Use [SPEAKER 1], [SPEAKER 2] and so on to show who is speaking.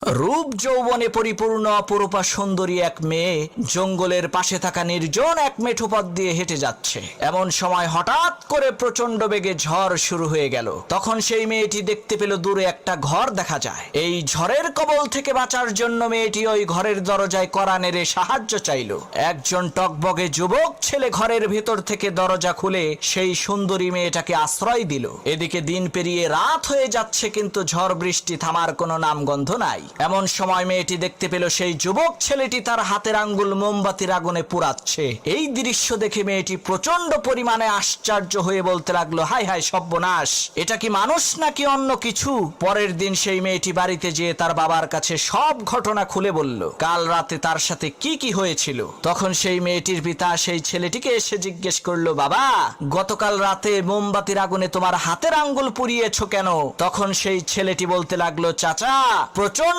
[SPEAKER 1] রূপ যৌবনে পরিপূর্ণ অপরূপা সুন্দরী এক মেয়ে জঙ্গলের পাশে থাকা নির্জন এক মেঠো পথ দিয়ে হেঁটে যাচ্ছে। এমন সময় হঠাৎ করে প্রচন্ড বেগে ঝড় শুরু হয়ে গেল। তখন সেই মেয়েটি দেখতে পেল দূরে একটা ঘর দেখা যায়। এই ঝড়ের কবল থেকে বাঁচার জন্য মেয়েটি ওই ঘরের দরজায় কড়া নেড়ে সাহায্য চাইল। একজন টকবগে যুবক ছেলে ঘরের ভেতর থেকে দরজা খুলে সেই সুন্দরী মেয়েটাকে আশ্রয় দিল। এদিকে দিন পেরিয়ে রাত হয়ে যাচ্ছে, কিন্তু ঝড় বৃষ্টি থামার কোনো নামগন্ধ নাই। এমন সময় মেয়েটি দেখতে পেল সেই যুবক ছেলেটি তার হাতের আঙ্গুল মোমবাতির আগুনে পুড়াচ্ছে। এই দৃশ্য দেখে মেয়েটি প্রচন্ড পরিমাণে আশ্চর্য হয়ে বলতে লাগলো, হায় হায় সর্বনাশ, এটা কি মানুষ নাকি অন্য কিছু? পরের দিন সেই মেয়েটি বাড়িতে যেয়ে তার বাবার কাছে সব ঘটনা খুলে বলল, কাল রাতে তার সাথে কি কি হয়েছিল। তখন সেই মেয়েটির পিতা সেই ছেলেটিকে এসে জিজ্ঞেস করলো, বাবা, গতকাল রাতে মোমবাতির আগুনে তোমার হাতের আঙ্গুল পুড়িয়েছো কেন? তখন সেই ছেলেটি বলতে লাগলো, চাচা, প্রচন্ড